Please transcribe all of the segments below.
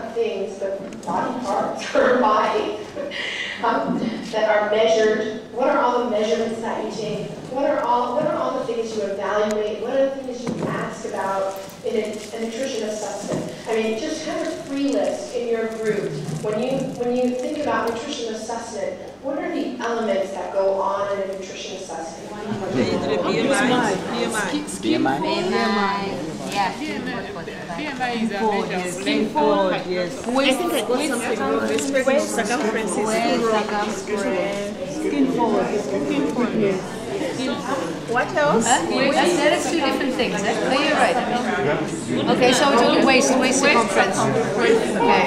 not things, but body parts or body that are measured. What are all the measurements that you take? What are all the things you evaluate? What are the things you ask about in a nutrition assessment? I mean, just kind of free list in your group. When you think about nutrition assessment, what are the elements that go on in a nutrition assessment? BMI. Yeah. BMI is a measure of skin fold, yes. Waist circumference. Skin fold, yes. What else? There are two different things. No, you're right. Okay, so we're talking waist circumference. Okay.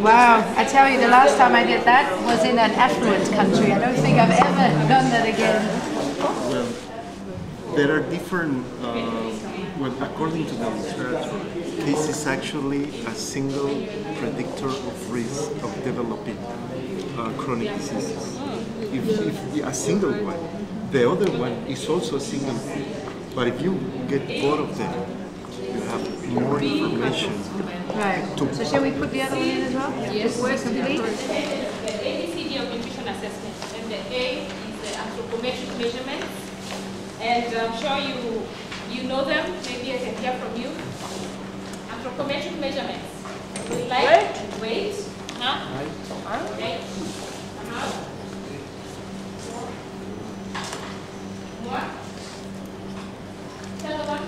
Wow, I tell you, the last time I did that was in an affluent country. I don't think I've ever done that again. Well, there are different, according to the literature, this is actually a single predictor of risk of developing chronic diseases. If a single one, the other one is also a single one. But if you get both of them, you have more information. Right. So shall we put the other one in as well? Yes. Where's complete? The ACP-EU of nutrition assessment, and the A is the anthropometric measurements. And I'm sure you know them. Maybe I can hear from you. Anthropometric measurements. Like weight. Weight. More. Tell the one.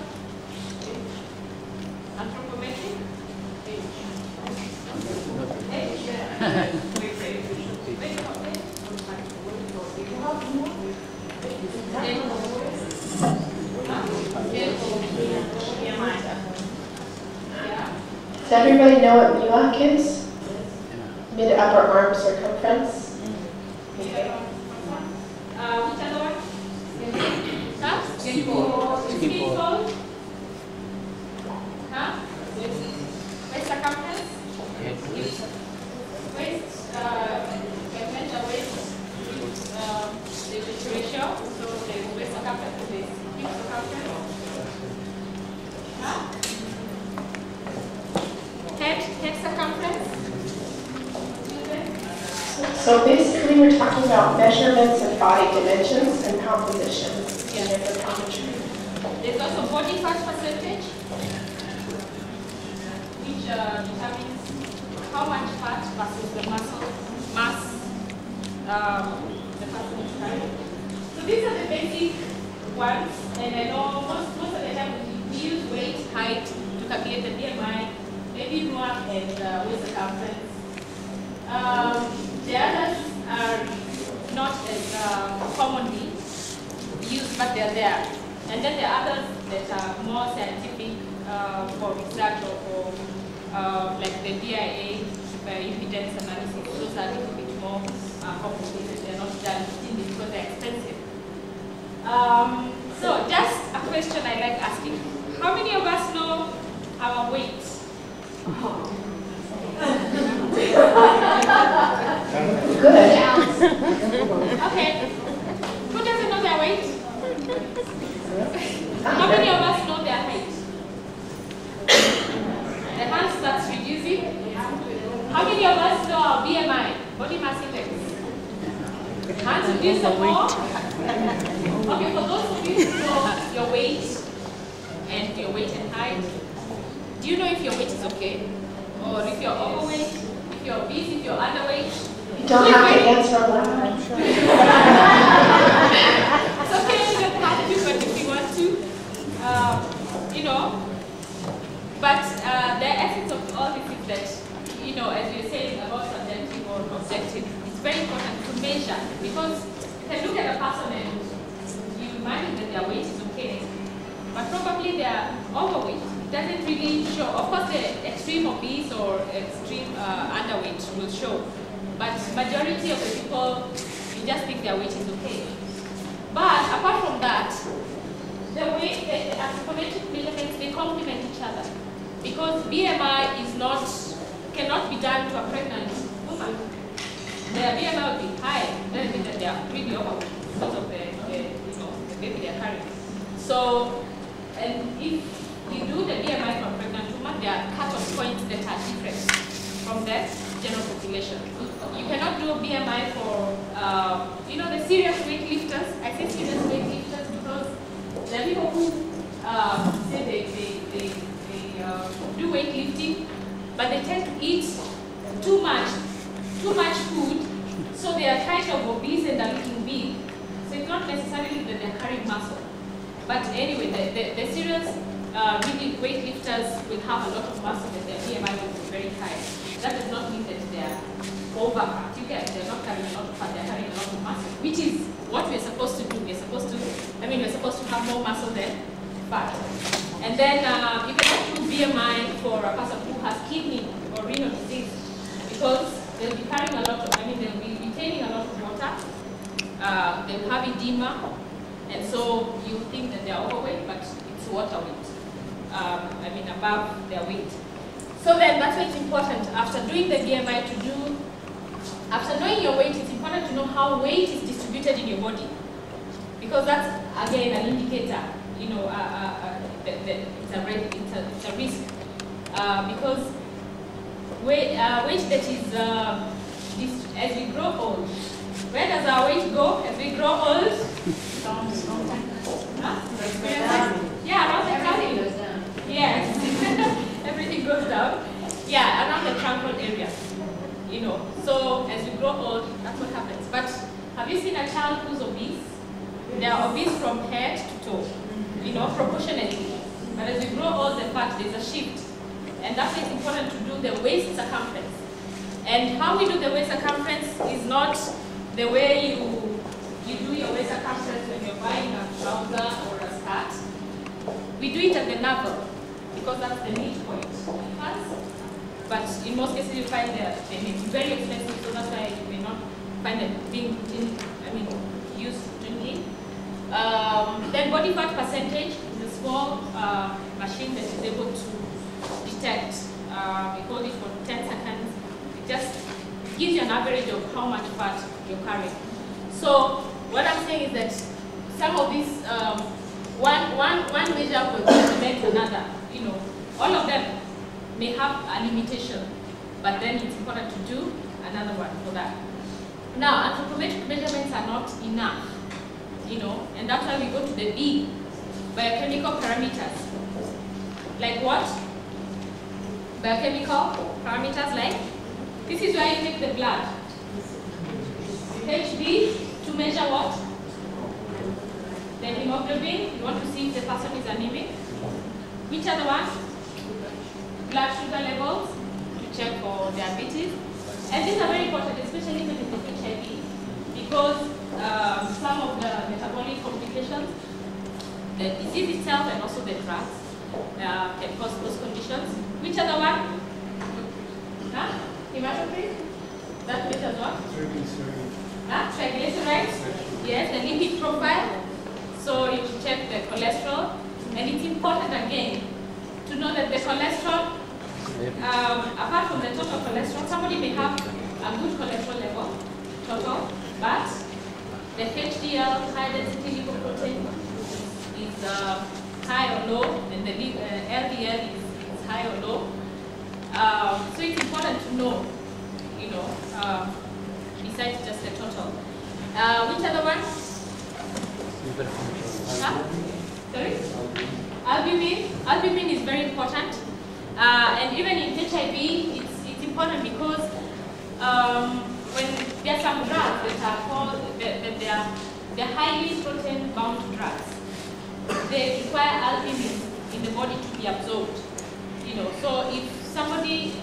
Anthropometric. Does everybody know what MUAC is? Mid-upper arm circumference. Okay. Which other one? Skin fold. Skin fold. Waist circumference. Waist, measure waist. The ratio. So the waist circumference is the hip circumference. Head circumference. So basically we're talking about measurements of body dimensions and compositions in anthropometry. There's also body fat percentage, which determines how much fat versus the muscle mass the person is carrying. So these are the basic ones, and I know most of the time we use weight, height to calculate the BMI, maybe more and waist circumference. The others are not as commonly used, but they're there. And then there are others that are more scientific for research or for like the DIA, impedance analysis. Those are a little bit more complicated. They're not done routinely because they're expensive. So just a question I like asking. How many of us know our weight? Good. Okay. Who doesn't know their weight? How many of us know their height? The hand starts reducing. How many of us know our BMI, body mass index? Hands reduce some more. Okay, for those of you who know your weight and height, do you know if your weight is okay? Or if you're overweight, if you're obese, if you're underweight? You don't have to answer aloud, I'm sure. It's okay, you don't have to, but if you want to, you know. But the essence of all this is that, you know, as you're saying about subjective or objective, it's very important to measure, because you can look at a person and you imagine that their weight is okay, but probably they are overweight. It doesn't really show. Of course, the extreme obese or extreme underweight will show, but majority of the people, you just think their weight is okay. But apart from that, the weight, the anthropometric measurements, they complement each other, because BMI cannot be done to a pregnant woman. Their BMI will be high. Doesn't mean that they are really overweight because of the baby they are carrying. So, and if you do the BMI for a pregnant woman, there are cut-off points that are different. from the general population. You cannot do a BMI for, you know, the serious weightlifters. I say serious weightlifters because the people who say they do weightlifting, but they tend to eat too much food, so they are kind of obese and are looking big. So it's not necessarily that they're carrying muscle. But anyway, the serious really weightlifters will have a lot of muscle and their BMI will be very high. That does not mean that they are over fat. You get, they're not carrying a lot of fat, they're carrying a lot of muscle, which is what we're supposed to do. We're supposed to have more muscle than fat. And then you cannot do BMI for a person who has kidney or renal disease because they'll be carrying a lot of, they'll be retaining a lot of water, they'll have edema, and so you think that they're overweight, but it's water weight. Above their weight. So then that's why it's important after doing the BMI after knowing your weight, it's important to know how weight is distributed in your body. Because that's, again, an indicator, you know, it's a risk. Because weight that is, as we grow old, where does our weight go as we grow old? Yeah, around the tummy. Yes, everything goes down. Yeah, around the truncal area. You know, so as we grow old, that's what happens. But have you seen a child who's obese? They are obese from head to toe, you know, proportionately. But as we grow old, the fat, there's a shift. And that's why it's important to do the waist circumference. And how we do the waist circumference is not the way you do your waist circumference when you're buying a trouser or a skirt. We do it at the navel, because that's the midpoint. But in most cases you find that they may be very expensive, so that's why you may not find them being used routinely. Then body fat percentage is a small machine that is able to detect. We hold it for 10 seconds. It just gives you an average of how much fat you're carrying. So what I'm saying is that some of these, one measure will complement another. You know, all of them may have a limitation, but then it's important to do another one for that. Now, anthropometric measurements are not enough, you know, and that's why we go to the big biochemical parameters. Like what? Biochemical parameters like, this is where you take the blood. HB to measure what? The hemoglobin, you want to see if the person is anemic. Which other one? Blood sugar levels, to check for diabetes. And these are very important, especially when it is HIV, because some of the metabolic complications, the disease itself and also the drugs can cause those conditions. Which other one? Huh? Hematocrit? That measures what? Triglycerides? Yes, the lipid profile. So you check the cholesterol. And it's important again to know that the cholesterol, apart from the total cholesterol, somebody may have a good cholesterol level, total, but the HDL, high density lipoprotein, is high or low, and the LDL is high or low. So it's important to know, you know, besides just the total. Which other one? Huh? Sorry? Albumin. Albumin is very important. And even in HIV, it's important because when there are some drugs that are called, they're highly protein-bound drugs. They require albumin in the body to be absorbed. You know, so if somebody,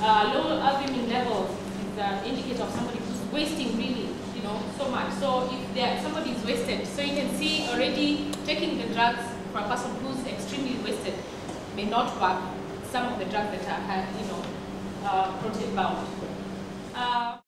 low albumin levels is an indicator of somebody who's wasting really, you know, so much. So if somebody is wasted, so you can see already taking the drugs for a person who's extremely wasted may not work. Some of the drugs that are, you know, protein bound.